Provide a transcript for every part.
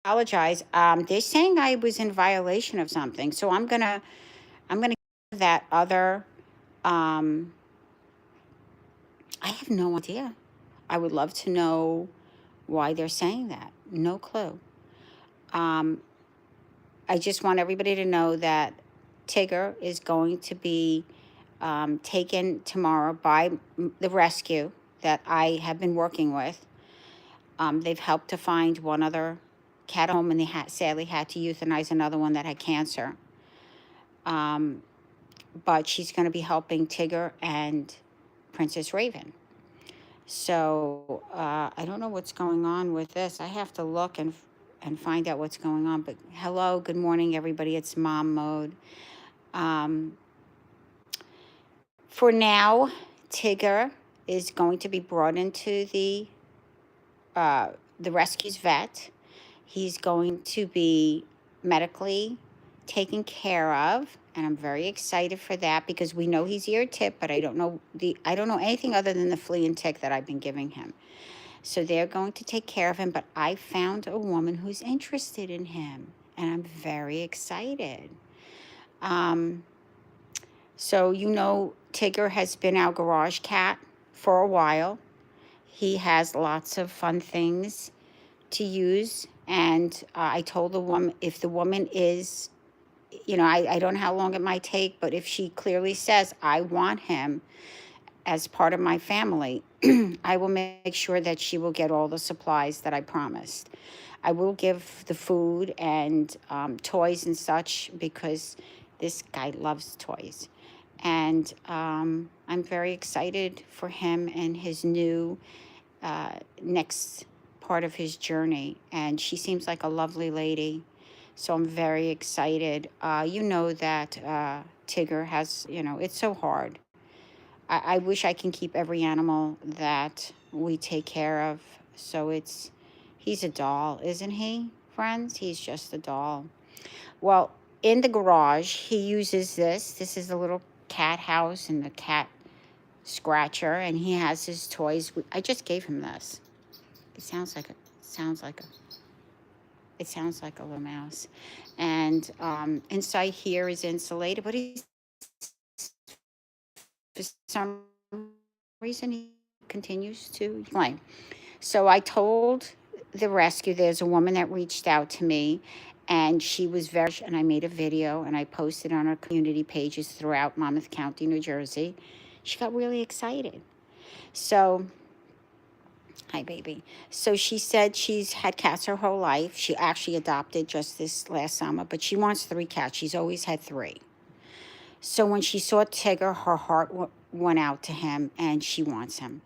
apologize. They're saying I was in violation of something, so I'm gonna give that other. Um, I have no idea. I would love to know why they're saying that. No clue. Um, I just want everybody to know that Tigger is going to be taken tomorrow by the rescue that I have been working with. They've helped to find one other cat at home, and they sadly had to euthanize another one that had cancer. Um, but she's going to be helping Tigger and Princess Raven. So I don't know what's going on with this. I have to look and find out what's going on. But hello, good morning, everybody. It's Mom Mode. Um, for now, Tigger is going to be brought into uh, the rescue's vet. He's going to be medically taken care of, and I'm very excited for that because we know he's ear tip, but I don't know anything other than the flea and tick that I've been giving him. So they're going to take care of him, but I found a woman who's interested in him, and I'm very excited. Um, so Tigger has been our garage cat for a while. He has lots of fun things to use. And I told the woman, if the woman is, I don't know how long it might take, but if she clearly says, I want him as part of my family, I will make sure that she will get all the supplies that I promised. I will give the food and toys and such because this guy loves toys. And I'm very excited for him and his new next part of his journey. And she seems like a lovely lady. So I'm very excited. You know that Tigger has, it's so hard. I wish I can keep every animal that we take care of. So he's a doll, isn't he, friends? He's just a doll. Well, in the garage, he uses this. This is a little cat house and the cat scratcher, and he has his toys. I just gave him this. It sounds like a little mouse. And inside here is insulated, but he's for some reason he continues to complain. So I told the rescue there's a woman that reached out to me, and she was and I made a video and I posted on our community pages throughout Monmouth County, New Jersey. She got really excited. So hi, baby. So she said she's had cats her whole life. She actually adopted just this last summer, but she wants 3 cats. She's always had 3. So when she saw Tigger, her heart went out to him, and she wants him.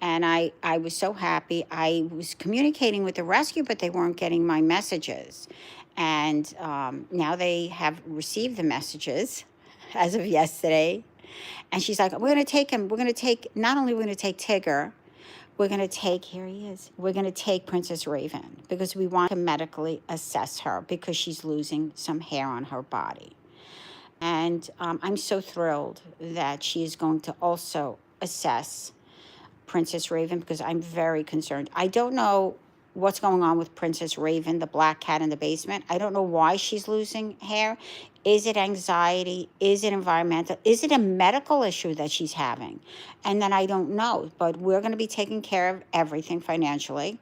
And I was so happy. I was communicating with the rescue, but they weren't getting my messages. And now they have received the messages as of yesterday. And she's like, we're going to take him. Not only we're going to take Tigger, here he is. We're going to take Princess Raven because we want to medically assess her because she's losing some hair on her body. And I'm so thrilled that she is going to also assess Princess Raven because I'm very concerned. I don't know what's going on with Princess Raven, the black cat in the basement. I don't know why she's losing hair. Is it anxiety? Is it environmental? Is it a medical issue that she's having? And then I don't know, but we're going to be taking care of everything financially.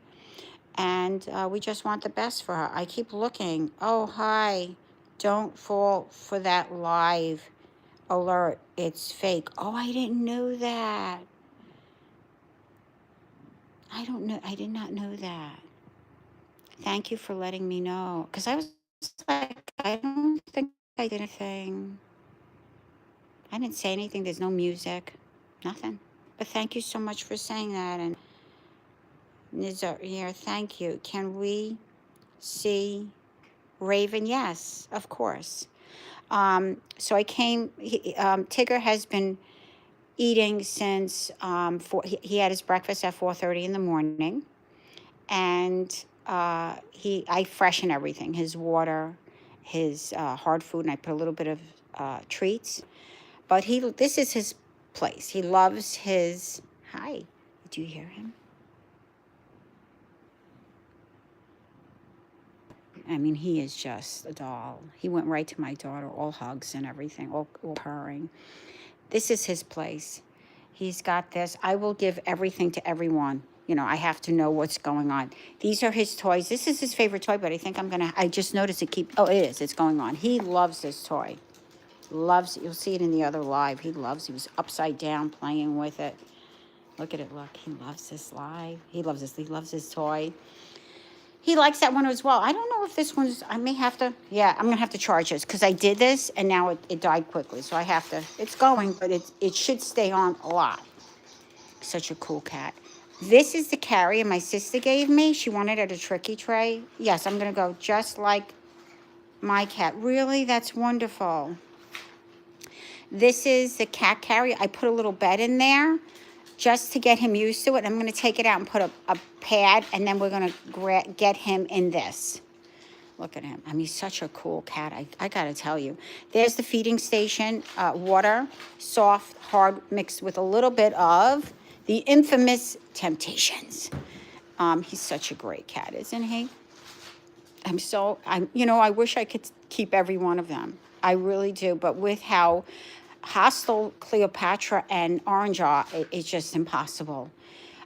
And we just want the best for her. I keep looking. Oh, hi. Don't fall for that live alert. It's fake. Oh, I didn't know that. I don't know. I did not know that. Thank you for letting me know. Because I was like, I don't think I did anything. I didn't say anything. There's no music. Nothing. But thank you so much for saying that. And Nizar here, thank you. Can we see Raven? Yes, of course. So I came, Tigger has been eating since he had his breakfast at 4:30 in the morning. And I freshen everything, his water, his hard food, and I put a little bit of treats. But this is his place. He loves his, hi, do you hear him? I mean, he is just a doll. He went right to my daughter, all hugs and everything, all purring. This is his place. He's got this. I will give everything to everyone. You know, I have to know what's going on. These are his toys. This is his favorite toy, but I think I just noticed oh, it is. It's going on. He loves this toy. Loves it. You'll see it in the other live. He was upside down playing with it. Look at it, look. He loves this live. He loves his toy. He likes that one as well. I don't know if this one's, I may have to, yeah, I'm going to have to charge this because I did this and now it died quickly. So I have to, it's going, but it should stay on a lot. Such a cool cat. This is the carrier my sister gave me. She wanted it at a tricky tray. Yes, I'm going to go just like my cat. Really? That's wonderful. This is the cat carrier. I put a little bed in there just to get him used to it. I'm going to take it out and put a pad, and then we're going to get him in this. Look at him. I mean, he's such a cool cat. I got to tell you. There's the feeding station. Water, soft, hard, mixed with a little bit of the infamous Temptations. He's such a great cat, isn't he? I wish I could keep every one of them. I really do. But with how hostile Cleopatra and Orange are, it's just impossible.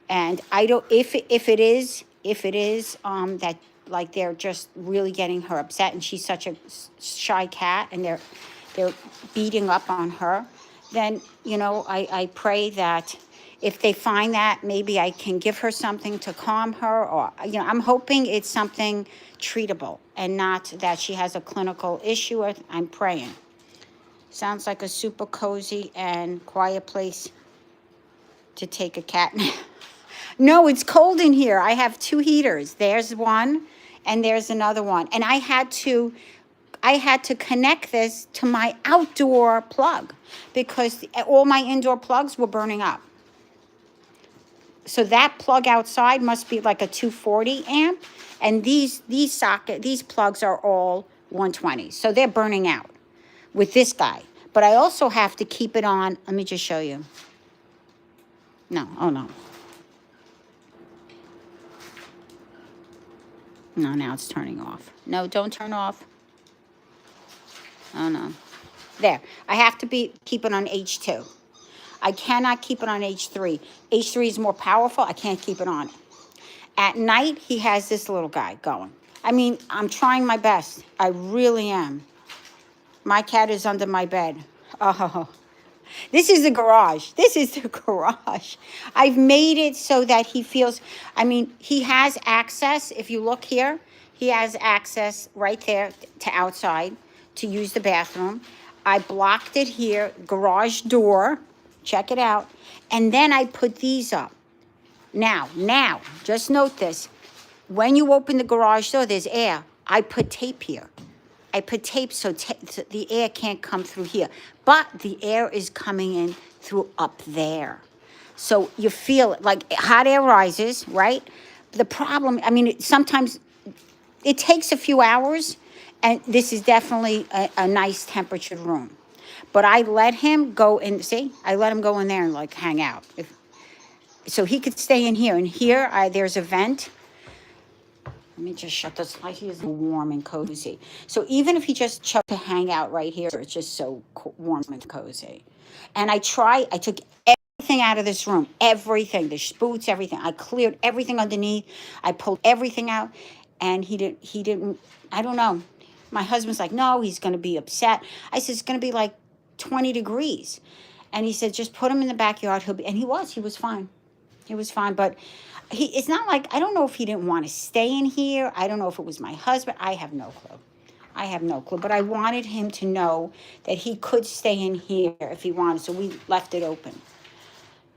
And I don't, if it is that, like, they're just really getting her upset and she's such a shy cat and they're beating up on her, then, I pray that if they find that, maybe I can give her something to calm her, or, I'm hoping it's something treatable and not that she has a clinical issue. I'm praying. Sounds like a super cozy and quiet place to take a cat nap. No, it's cold in here. I have 2 heaters. There's one and there's another one. And I had to connect this to my outdoor plug because all my indoor plugs were burning up. So that plug outside must be like a 240 amp. And these plugs are all 120. So they're burning out with this guy. But I also have to keep it on. Let me just show you. No, oh no. No, now it's turning off. No, don't turn off. Oh no. There. I have to keep it on H2. I cannot keep it on H3. H3 is more powerful. I can't keep it on. At night, he has this little guy going. I mean, I'm trying my best. I really am. My cat is under my bed. Oh, this is the garage. I've made it so that he feels, he has access. If you look here, he has access right there to outside to use the bathroom. I blocked it here, garage door. Check it out. And then I put these up. Now, just note this. When you open the garage door, there's air. I put tape here. I put tape so the air can't come through here. But the air is coming in through up there. So you feel it, like hot air rises, right? The problem, sometimes it takes a few hours, and this is definitely a nice temperatured room. But I let him go in, I let him go in there and like hang out. So he could stay in here. And here, there's a vent. Let me just shut this light. He is warm and cozy. So even if he just chose to hang out right here, it's just so warm and cozy. And I took everything out of this room. Everything, the boots, everything. I cleared everything underneath. I pulled everything out. And he didn't, I don't know. My husband's like, no, he's going to be upset. I said, it's going to be like 20 degrees. And he said, just put him in the backyard. And he was fine. He was fine. But it's not like, I don't know if he didn't want to stay in here. I don't know if it was my husband. I have no clue. But I wanted him to know that he could stay in here if he wanted. So we left it open.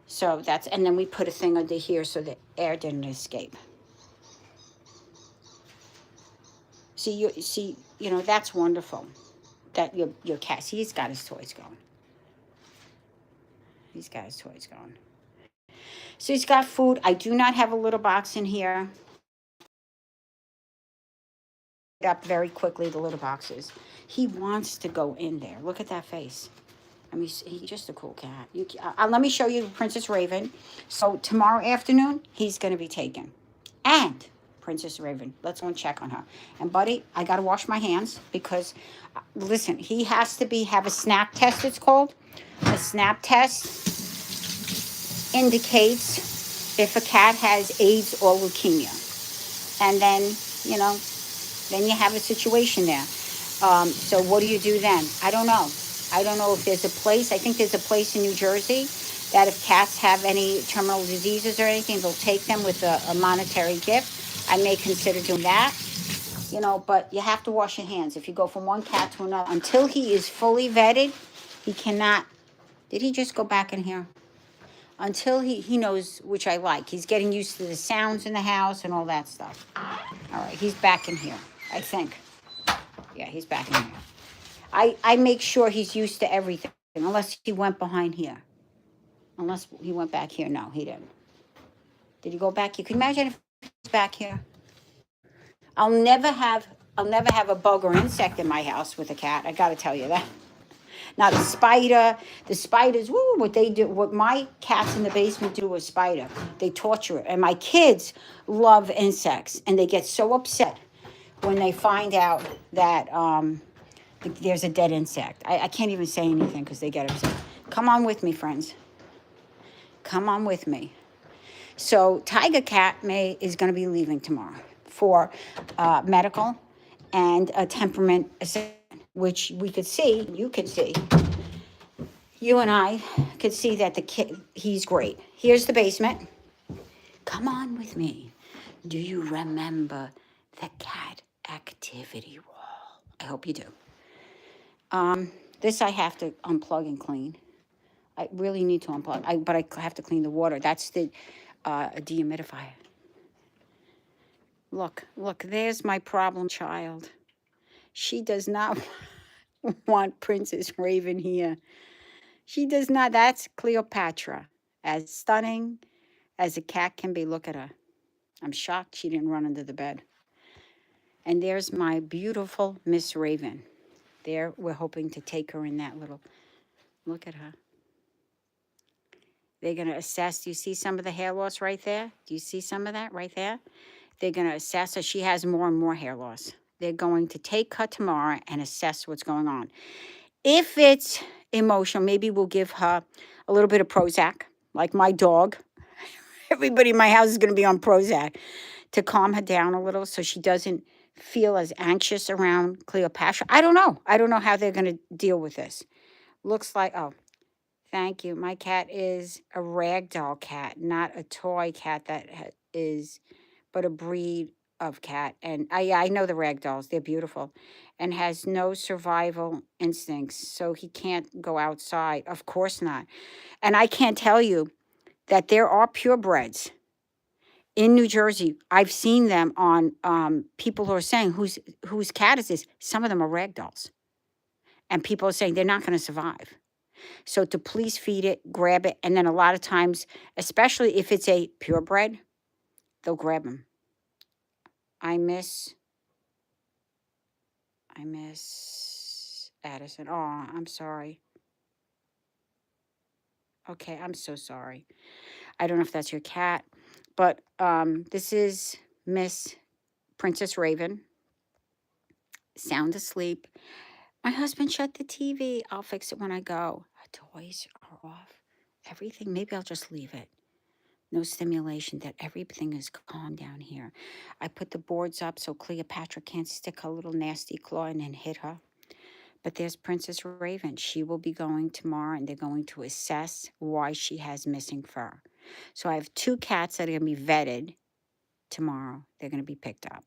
So and then we put a thing under here so the air didn't escape. See, that's wonderful. That your cat, he's got his toys going. So he's got food. I do not have a little box in here. Up very quickly, the little boxes. He wants to go in there. Look at that face. He's just a cool cat. Let me show you Princess Raven. So tomorrow afternoon, he's going to be taken. And Princess Raven. Let's go and check on her. And buddy, I got to wash my hands because, listen, he has to have a snap test, it's called. A snap test indicates if a cat has AIDS or leukemia. And then, you know, then you have a situation there. So what do you do then? I don't know. I don't know if there's a place. I think there's a place in New Jersey that if cats have any terminal diseases or anything, they'll take them with a monetary gift. I may consider doing that, you know, but you have to wash your hands. If you go from one cat to another, until he is fully vetted, he cannot. Did he just go back in here? Until he knows, which I like. He's getting used to the sounds in the house and all that stuff. All right, he's back in here, I think. Yeah, he's back in here. I make sure he's used to everything, unless he went behind here. Unless he went back here. No, he didn't. Did he go back? You can imagine if he's back here. I'll never have a bug or insect in my house with a cat. I got to tell you that. Now the spiders, woo, what they do, what my cats in the basement do with spider, they torture it. And my kids love insects, and they get so upset when they find out that there's a dead insect. I can't even say anything because they get upset. Come on with me, friends. Come on with me. So Tiger Cat is going to be leaving tomorrow for medical and a temperament assessment, which we could see, you could see, you and I could see that the kid, he's great. Here's the basement. Come on with me. Do you remember the cat activity wall? I hope you do. This I have to unplug and clean. I really need to unplug, but I have to clean the water. That's the dehumidifier. Look, there's my problem child. She does not want Princess Raven here. She does not. That's Cleopatra. As stunning as a cat can be. Look at her. I'm shocked she didn't run under the bed. And there's my beautiful Miss Raven. There, we're hoping to take her in that little, look at her. They're going to assess. Do you see some of the hair loss right there? Do you see some of that right there? They're going to assess her. She has more and more hair loss. They're going to take her tomorrow and assess what's going on. If it's emotional, maybe we'll give her a little bit of Prozac, like my dog. Everybody in my house is going to be on Prozac to calm her down a little so she doesn't feel as anxious around Cleopatra. I don't know. I don't know how they're going to deal with this. Looks like, oh, thank you. My cat is a ragdoll cat, not a toy cat that is, but a breed of cat. And I know the ragdolls. They're beautiful. And has no survival instincts, so he can't go outside. Of course not. And I can't tell you that there are purebreds in New Jersey. I've seen them on people who are saying, whose cat is this? Some of them are ragdolls. And people are saying they're not going to survive. So to please feed it, grab it, and then a lot of times, especially if it's a purebred, they'll grab them. I miss Addison. Oh, I'm sorry. Okay, I'm so sorry. I don't know if that's your cat, but this is Miss Princess Raven. Sound asleep. My husband shut the TV. I'll fix it when I go. Her toys are off. Everything. Maybe I'll just leave it. No stimulation, that everything is calm down here. I put the boards up so Cleopatra can't stick her little nasty claw in and hit her. But there's Princess Raven. She will be going tomorrow, and they're going to assess why she has missing fur. So I have 2 cats that are going to be vetted tomorrow. They're going to be picked up,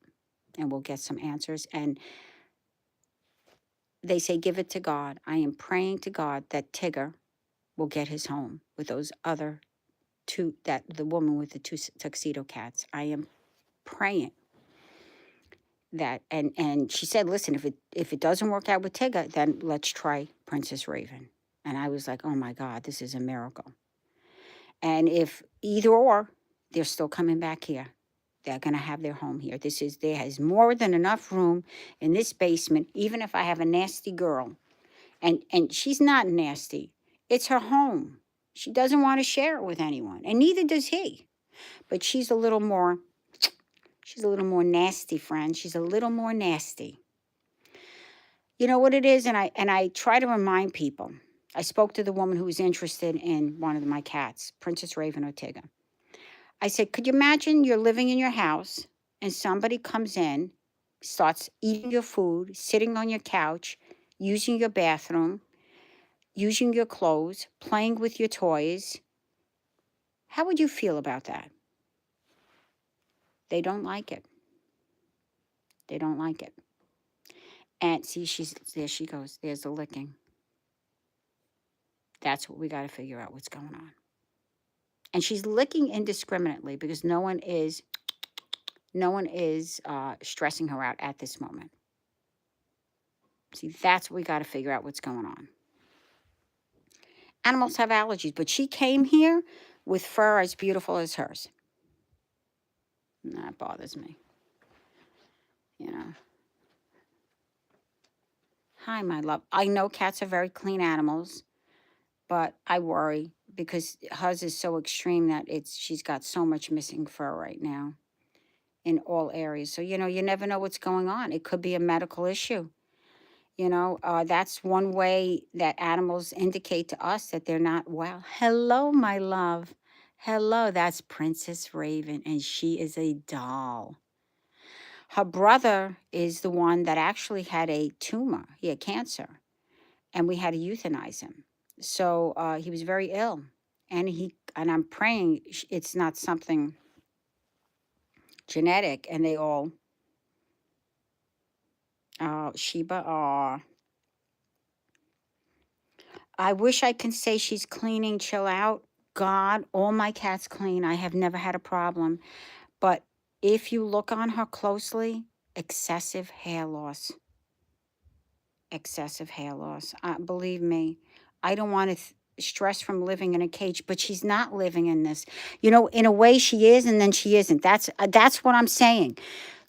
and we'll get some answers. And they say, give it to God. I am praying to God that Tigger will get his home with those other 2, that the woman with the 2 tuxedo cats. I am praying that, and she said, listen, if it doesn't work out with Tigger, then let's try Princess Raven. And I was like, oh my God, this is a miracle. And if either or, they're still coming back here. They're going to have their home here. There has more than enough room in this basement, even if I have a nasty girl. And she's not nasty. It's her home. She doesn't want to share it with anyone, and neither does he. But she's a little more, She's a little more nasty, friend. She's a little more nasty. You know what it is? And I try to remind people. I spoke to the woman who was interested in one of my cats, Princess Raven or Tigger. I said, could you imagine you're living in your house and somebody comes in, starts eating your food, sitting on your couch, using your bathroom, using your clothes, playing with your toys? How would you feel about that? They don't like it. They don't like it. And see, there she goes. There's the licking. That's what we got to figure out what's going on. And she's licking indiscriminately because no one is stressing her out at this moment. See, that's what we got to figure out what's going on. Animals have allergies, but she came here with fur as beautiful as hers. And that bothers me. You know. Hi, my love. I know cats are very clean animals, but I worry because hers is so extreme that she's got so much missing fur right now in all areas. So, you know, you never know what's going on. It could be a medical issue. You know, that's one way that animals indicate to us that they're not well. Hello, my love. Hello, that's Princess Raven, and she is a doll. Her brother is the one that actually had a tumor. He had cancer, and we had to euthanize him. So he was very ill, and I'm praying it's not something genetic. And they all, Sheba, I wish I can say she's cleaning, chill out. God, all my cats clean. I have never had a problem. But if you look on her closely, excessive hair loss. Excessive hair loss. Believe me, I don't want to stress from living in a cage, but she's not living in this. You know, in a way she is, and then she isn't. That's what I'm saying.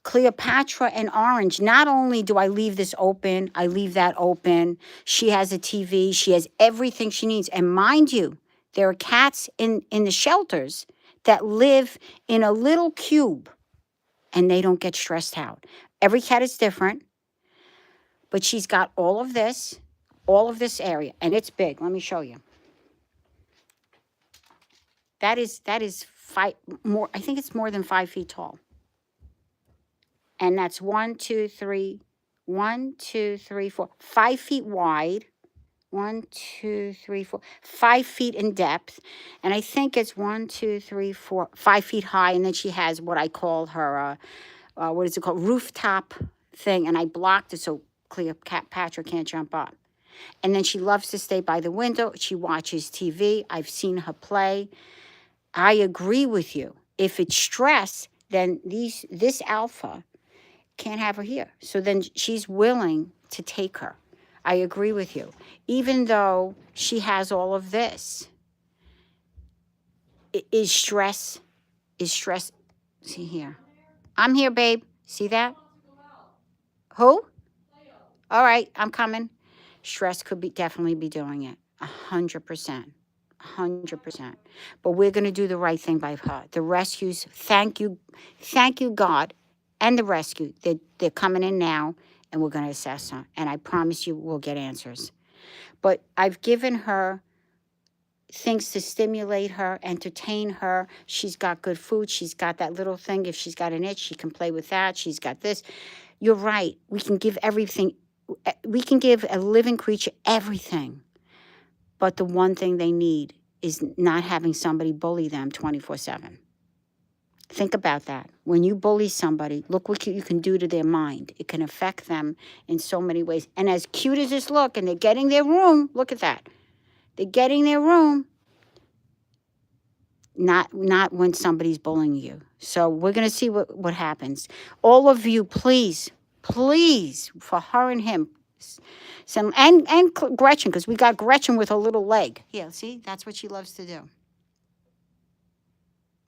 Cleopatra and Orange, not only do I leave this open, I leave that open. She has a TV. She has everything she needs. And mind you, there are cats in the shelters that live in a little cube and they don't get stressed out. Every cat is different, but she's got all of this area, and it's big. Let me show you. That is I think it's more than 5 feet tall. And that's 1, 2, 3, 4, 5 feet wide. 1, 2, 3, 4, 5 feet in depth. And I think it's 1, 2, 3, 4, 5 feet high. And then she has what I call her, what is it called? Rooftop thing. And I blocked it so Cleopatra can't jump up. And then she loves to stay by the window. She watches TV. I've seen her play. I agree with you. If it's stress, then this alpha can't have her here. So then she's willing to take her. I agree with you. Even though she has all of this, is stress. See here. I'm here, babe. See that? Who? All right, I'm coming. Stress could definitely be doing it. 100%. 100%. But we're going to do the right thing by her. The rescues, thank you, God, and the rescue. They're coming in now, and we're going to assess her. And I promise you we'll get answers. But I've given her things to stimulate her, entertain her. She's got good food. She's got that little thing. If she's got an itch, she can play with that. She's got this. You're right. We can give everything. We can give a living creature everything. But the one thing they need is not having somebody bully them 24/7. Think about that. When you bully somebody, look what you can do to their mind. It can affect them in so many ways. And as cute as this look, and they're getting their room, look at that. They're getting their room. Not when somebody's bullying you. So we're going to see what happens. All of you, please, for her and him, and Gretchen, because we got Gretchen with her little leg. Yeah, see, that's what she loves to do.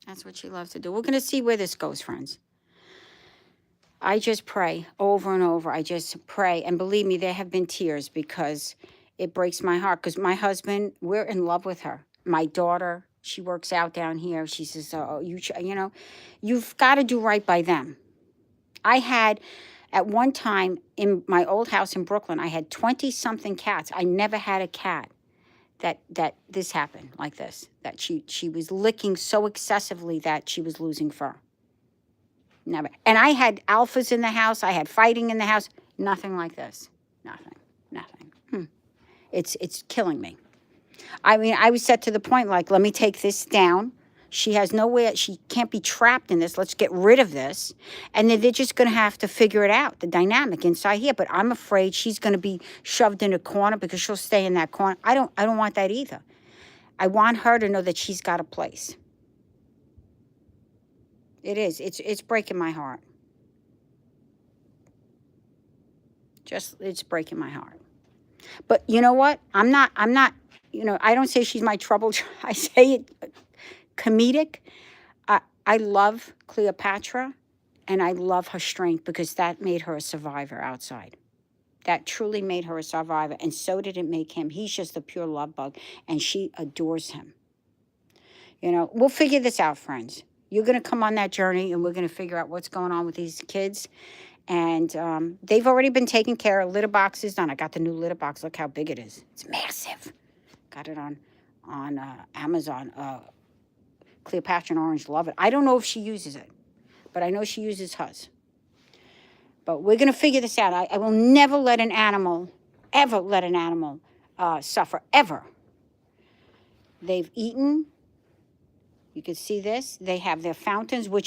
That's what she loves to do. We're going to see where this goes, friends. I just pray over and over. I just pray. And believe me, there have been tears because it breaks my heart. Because my husband, we're in love with her. My daughter, she works out down here. She says, oh, you know, you've got to do right by them. I had, at one time in my old house in Brooklyn, I had 20-something cats. I never had a cat that this happened like this, that she was licking so excessively that she was losing fur. Never. And I had alphas in the house. I had fighting in the house. Nothing like this. Nothing. It's killing me. I mean, I was set to the point, like, let me take this down. She has no way, she can't be trapped in this. Let's get rid of this. And then they're just going to have to figure it out, the dynamic inside here. But I'm afraid she's going to be shoved in a corner because she'll stay in that corner. I don't want that either. I want her to know that she's got a place. It is. It's breaking my heart. It's breaking my heart. But you know what? I'm not, I don't say she's my trouble. I say it comedic. I love Cleopatra, and I love her strength because that made her a survivor outside. That truly made her a survivor, and so did it make him. He's just a pure love bug, and she adores him. We'll figure this out, friends. You're going to come on that journey, and we're going to figure out what's going on with these kids. And they've already been taken care of. Litter box is done. I got the new litter box. Look how big it is. It's massive. Got it on Amazon. Cleopatra and Orange love it. I don't know if she uses it, but I know she uses hers. But we're going to figure this out. I will never let an animal, ever let an animal suffer, ever. They've eaten. You can see this. They have their fountains, which